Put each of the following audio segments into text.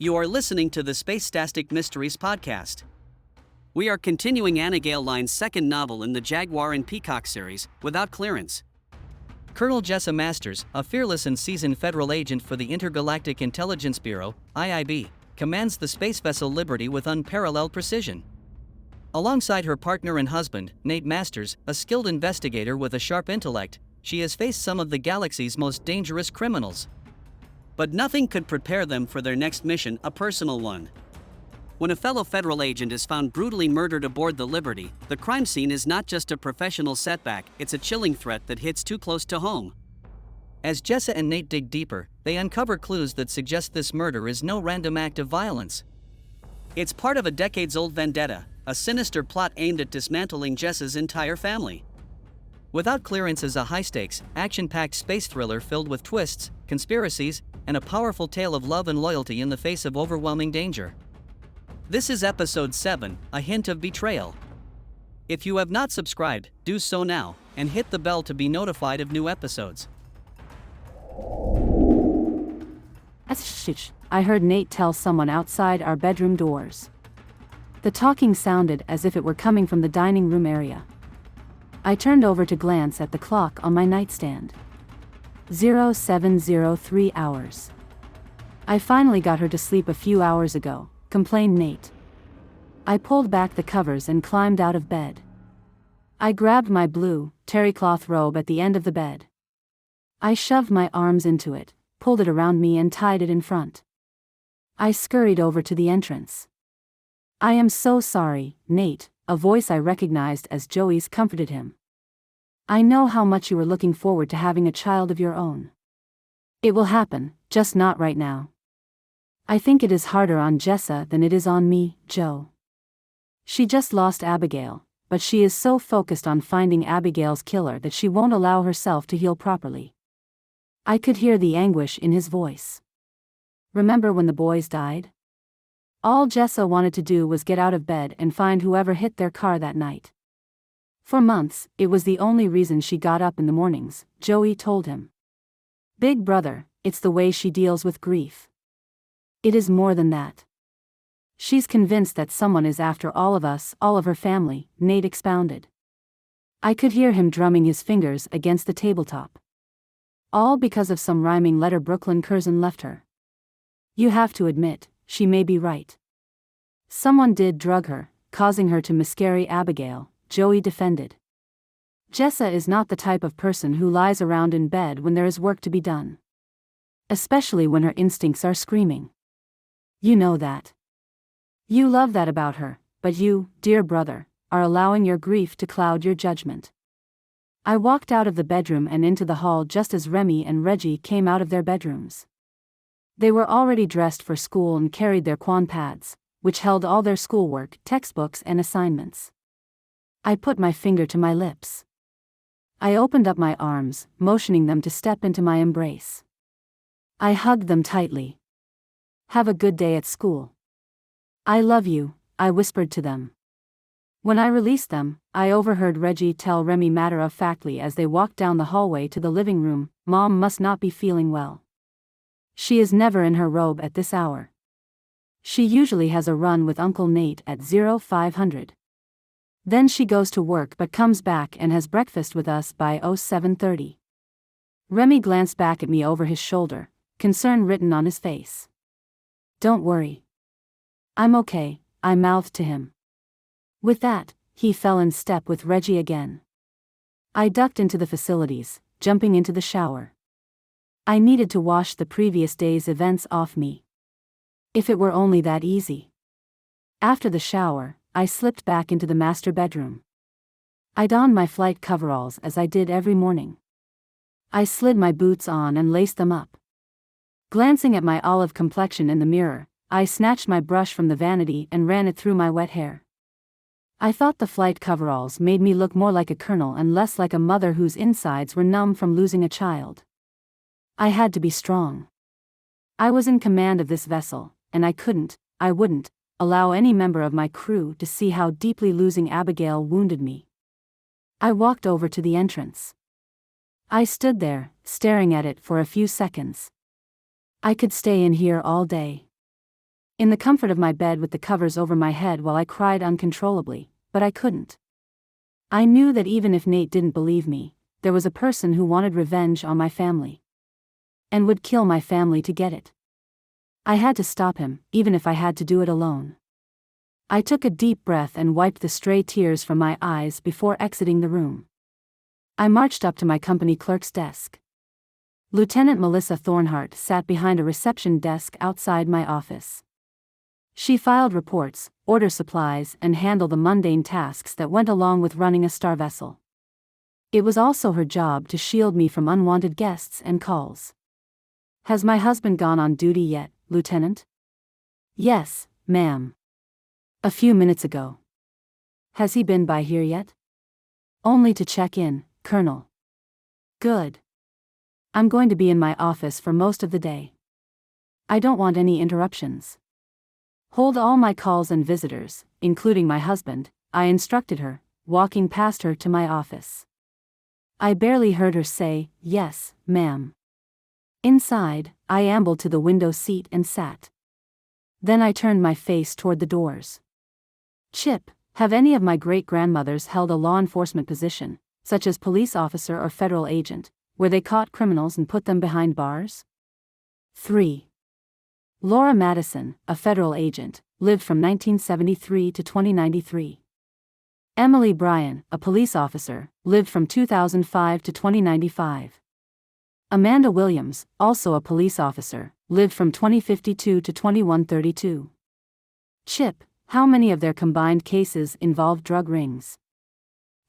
You are listening to the Spactastic Mysteries podcast. We are continuing Anna Gale Line's second novel in the Jaguar and Peacock series, Without Clearance. Colonel Jessa Masters, a fearless and seasoned federal agent for the Intergalactic Intelligence Bureau, IIB, commands the SpaceVessel Liberty with unparalleled precision. Alongside her partner and husband, Nate Masters, a skilled investigator with a sharp intellect, she has faced some of the galaxy's most dangerous criminals. But nothing could prepare them for their next mission, a personal one. When a fellow federal agent is found brutally murdered aboard the Liberty, the crime scene is not just a professional setback, it's a chilling threat that hits too close to home. As Jessa and Nate dig deeper, they uncover clues that suggest this murder is no random act of violence. It's part of a decades-old vendetta, a sinister plot aimed at dismantling Jessa's entire family. Without Clearance is a high-stakes, action-packed space thriller filled with twists, conspiracies, and a powerful tale of love and loyalty in the face of overwhelming danger. This is Episode 7, A Hint of Betrayal. If you have not subscribed, do so now, and hit the bell to be notified of new episodes. I heard Nate tell someone outside our bedroom doors. The talking sounded as if it were coming from the dining room area. I turned over to glance at the clock on my nightstand. 0703 hours. I finally got her to sleep a few hours ago, complained Nate. I pulled back the covers and climbed out of bed. I grabbed my blue, terry cloth robe at the end of the bed. I shoved my arms into it, pulled it around me and tied it in front. I scurried over to the entrance. "I am so sorry, Nate," a voice I recognized as Joey's comforted him. "I know how much you were looking forward to having a child of your own. It will happen, just not right now. I think it is harder on Jessa than it is on me, Joe. She just lost Abigail, but she is so focused on finding Abigail's killer that she won't allow herself to heal properly." I could hear the anguish in his voice. "Remember when the boys died? All Jessa wanted to do was get out of bed and find whoever hit their car that night. For months, it was the only reason she got up in the mornings," Joey told him. "Big brother, it's the way she deals with grief. It is more than that. She's convinced that someone is after all of us, all of her family," Nate expounded. I could hear him drumming his fingers against the tabletop. "All because of some rhyming letter Brooklyn Curzon left her. You have to admit, she may be right. Someone did drug her, causing her to miscarry Abigail," Joey defended. "Jessa is not the type of person who lies around in bed when there is work to be done. Especially when her instincts are screaming. You know that. You love that about her, but you, dear brother, are allowing your grief to cloud your judgment." I walked out of the bedroom and into the hall just as Remy and Reggie came out of their bedrooms. They were already dressed for school and carried their Quan pads, which held all their schoolwork, textbooks and assignments. I put my finger to my lips. I opened up my arms, motioning them to step into my embrace. I hugged them tightly. "Have a good day at school. I love you," I whispered to them. When I released them, I overheard Reggie tell Remy matter-of-factly as they walked down the hallway to the living room, "Mom must not be feeling well. She is never in her robe at this hour. She usually has a run with Uncle Nate at 0500. Then she goes to work but comes back and has breakfast with us by 0730. Remy glanced back at me over his shoulder, concern written on his face. "Don't worry. I'm okay," I mouthed to him. With that, he fell in step with Reggie again. I ducked into the facilities, jumping into the shower. I needed to wash the previous day's events off me. If it were only that easy. After the shower, I slipped back into the master bedroom. I donned my flight coveralls as I did every morning. I slid my boots on and laced them up. Glancing at my olive complexion in the mirror, I snatched my brush from the vanity and ran it through my wet hair. I thought the flight coveralls made me look more like a colonel and less like a mother whose insides were numb from losing a child. I had to be strong. I was in command of this vessel, and I wouldn't, allow any member of my crew to see how deeply losing Abigail wounded me. I walked over to the entrance. I stood there, staring at it for a few seconds. I could stay in here all day. in the comfort of my bed with the covers over my head while I cried uncontrollably, but I couldn't. I knew that even if Nate didn't believe me, there was a person who wanted revenge on my family. And would kill my family to get it. I had to stop him, even if I had to do it alone. I took a deep breath and wiped the stray tears from my eyes before exiting the room. I marched up to my company clerk's desk. Lieutenant Melissa Thornhart sat behind a reception desk outside my office. She filed reports, ordered supplies, and handled the mundane tasks that went along with running a star vessel. It was also her job to shield me from unwanted guests and calls. "Has my husband gone on duty yet, Lieutenant?" "Yes, ma'am. A few minutes ago." "Has he been by here yet?" "Only to check in, Colonel." "Good. I'm going to be in my office for most of the day. I don't want any interruptions. Hold all my calls and visitors, including my husband," I instructed her, walking past her to my office. I barely heard her say, "Yes, ma'am." Inside, I ambled to the window seat and sat. Then I turned my face toward the doors. "Chip, have any of my great-grandmothers held a law enforcement position, such as police officer or federal agent, where they caught criminals and put them behind bars?" 3. Laura Madison, a federal agent, lived from 1973 to 2093. Emily Bryan, a police officer, lived from 2005 to 2095. Amanda Williams, also a police officer, lived from 2052 to 2132. Chip, how many of their combined cases involved drug rings?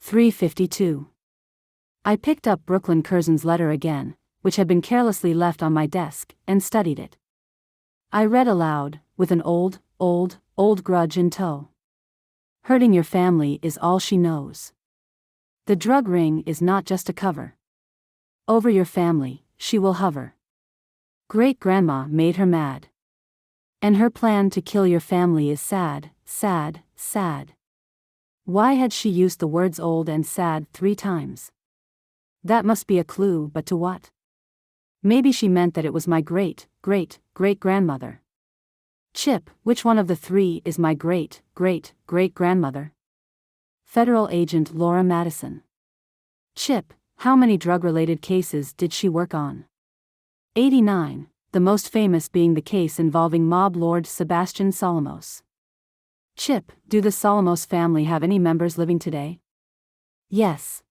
352. I picked up Brooklyn Curzon's letter again, which had been carelessly left on my desk, and studied it. I read aloud, with an old grudge in tow. "Hurting your family is all she knows. The drug ring is not just a cover. Over your family, she will hover. Great-grandma made her mad. And her plan to kill your family is sad, sad, sad." Why had she used the words old and sad 3 times? That must be a clue, but to what? Maybe she meant that it was my great-great-great-grandmother. "Chip, which one of the 3 is my great-great-great-grandmother?" Federal Agent Laura Madison. "Chip, how many drug-related cases did she work on?" 89, the most famous being the case involving mob lord Sebastian Solomos. "Chip, do the Solomos family have any members living today?" "Yes."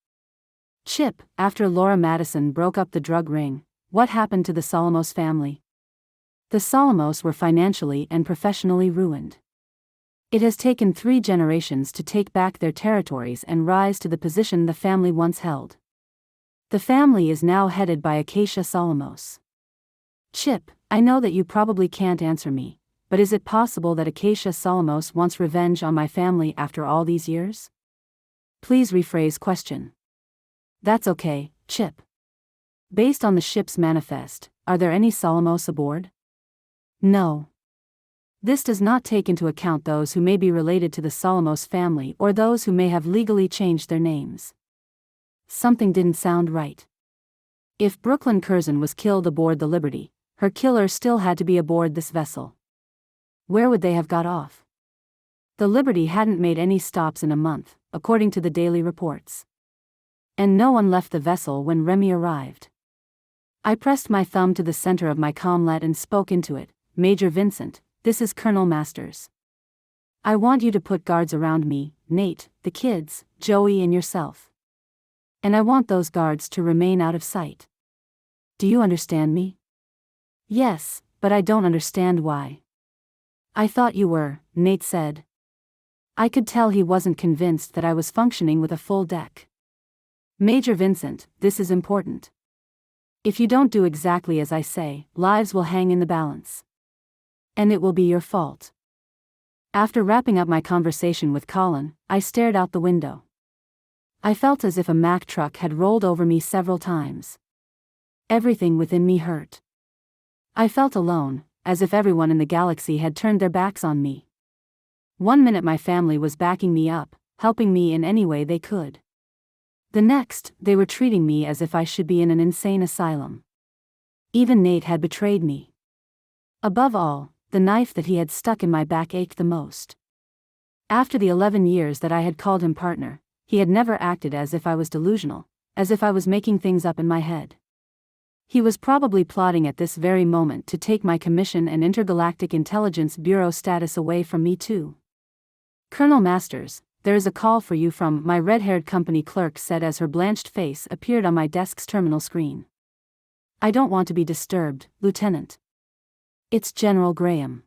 "Chip, after Laura Madison broke up the drug ring, what happened to the Solomos family?" "The Solomos were financially and professionally ruined. It has taken 3 generations to take back their territories and rise to the position the family once held. The family is now headed by Acacia Solomos." "Chip, I know that you probably can't answer me, but is it possible that Acacia Solomos wants revenge on my family after all these years?" Please rephrase question. "That's okay, Chip. Based on the ship's manifest, are there any Solomos aboard?" "No. This does not take into account those who may be related to the Solomos family or those who may have legally changed their names." Something didn't sound right. If Brooklyn Curzon was killed aboard the Liberty, her killer still had to be aboard this vessel. Where would they have got off? The Liberty hadn't made any stops in a month, according to the daily reports. And no one left the vessel when Remy arrived. I pressed my thumb to the center of my comlet and spoke into it. "Major Vincent, this is Colonel Masters. I want you to put guards around me, Nate, the kids, Joey and yourself. And I want those guards to remain out of sight. Do you understand me?" "Yes, but I don't understand why." "I thought you were," Nate said. I could tell he wasn't convinced that I was functioning with a full deck. "Major Vincent, this is important. If you don't do exactly as I say, lives will hang in the balance. And it will be your fault." After wrapping up my conversation with Colin, I stared out the window. I felt as if a Mack truck had rolled over me several times. Everything within me hurt. I felt alone, as if everyone in the galaxy had turned their backs on me. One minute my family was backing me up, helping me in any way they could. The next, they were treating me as if I should be in an insane asylum. Even Nate had betrayed me. Above all, the knife that he had stuck in my back ached the most. After the 11 years that I had called him partner, he had never acted as if I was delusional, as if I was making things up in my head. He was probably plotting at this very moment to take my commission and Intergalactic Intelligence Bureau status away from me too. "Colonel Masters, there is a call for you from," my red-haired company clerk said as her blanched face appeared on my desk's terminal screen. "I don't want to be disturbed, Lieutenant. It's General Graham."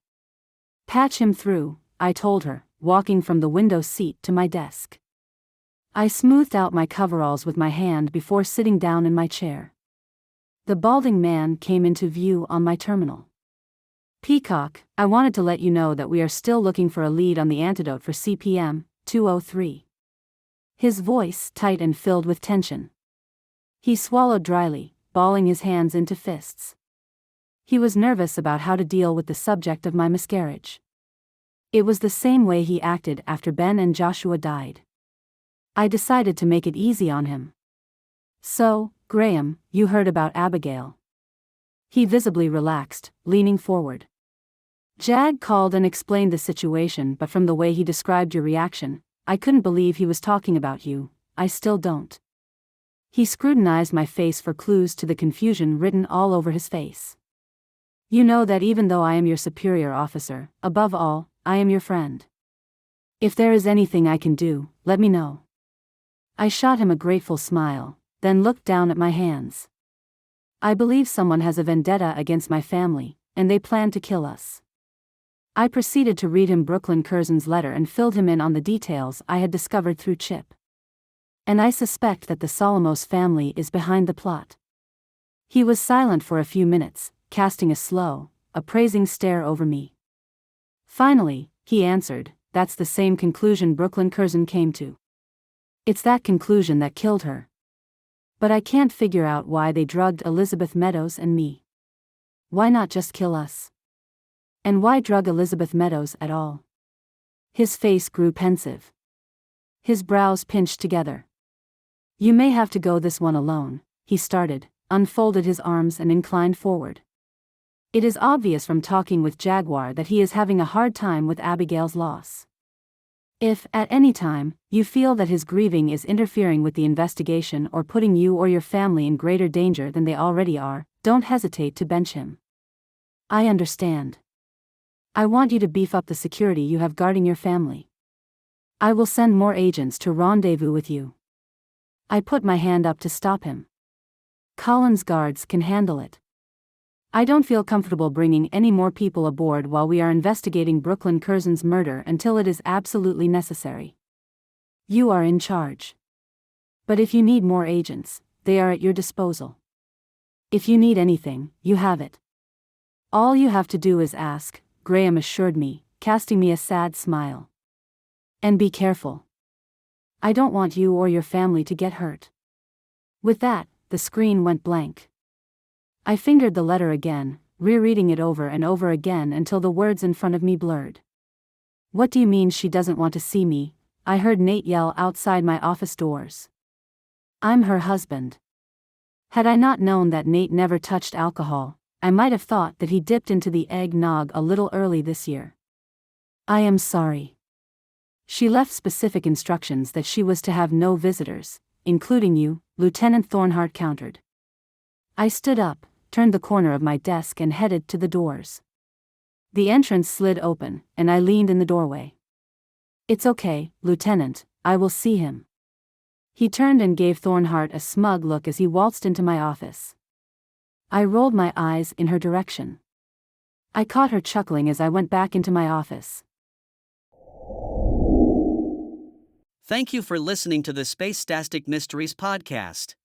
"Patch him through," I told her, walking from the window seat to my desk. I smoothed out my coveralls with my hand before sitting down in my chair. The balding man came into view on my terminal. "Peacock, I wanted to let you know that we are still looking for a lead on the antidote for CPM 203. His voice tight and filled with tension. He swallowed dryly, balling his hands into fists. He was nervous about how to deal with the subject of my miscarriage. It was the same way he acted after Ben and Joshua died. I decided to make it easy on him. "So, Graham, you heard about Abigail." He visibly relaxed, leaning forward. "Jag called and explained the situation, but from the way he described your reaction, I couldn't believe he was talking about you. I still don't." He scrutinized my face for clues to the confusion written all over his face. "You know that even though I am your superior officer, above all, I am your friend. If there is anything I can do, let me know." I shot him a grateful smile, then looked down at my hands. "I believe someone has a vendetta against my family, and they plan to kill us." I proceeded to read him Brooklyn Curzon's letter and filled him in on the details I had discovered through Chip. "And I suspect that the Solomos family is behind the plot." He was silent for a few minutes, casting a slow, appraising stare over me. Finally, he answered, "That's the same conclusion Brooklyn Curzon came to. It's that conclusion that killed her. But I can't figure out why they drugged Elizabeth Meadows and me. Why not just kill us? And why drug Elizabeth Meadows at all?" His face grew pensive. His brows pinched together. "You may have to go this one alone," he started, unfolded his arms and inclined forward. "It is obvious from talking with Jaguar that he is having a hard time with Abigail's loss. If, at any time, you feel that his grieving is interfering with the investigation or putting you or your family in greater danger than they already are, don't hesitate to bench him. I understand. I want you to beef up the security you have guarding your family. I will send more agents to rendezvous with you." I put my hand up to stop him. "Collins' guards can handle it. I don't feel comfortable bringing any more people aboard while we are investigating Brooklyn Curzon's murder until it is absolutely necessary. You are in charge. But if you need more agents, they are at your disposal. If you need anything, you have it. All you have to do is ask," Graham assured me, casting me a sad smile. "And be careful. I don't want you or your family to get hurt." With that, the screen went blank. I fingered the letter again, rereading it over and over again until the words in front of me blurred. "What do you mean she doesn't want to see me?" I heard Nate yell outside my office doors. "I'm her husband." Had I not known that Nate never touched alcohol, I might have thought that he dipped into the eggnog a little early this year. "I am sorry." She left specific instructions that she was to have no visitors, including you, Lieutenant Thornhart countered. I stood up, turned the corner of my desk and headed to the doors. The entrance slid open, and I leaned in the doorway. "It's okay, Lieutenant, I will see him." He turned and gave Thornhart a smug look as he waltzed into my office. I rolled my eyes in her direction. I caught her chuckling as I went back into my office. Thank you for listening to the Space Stastic Mysteries podcast.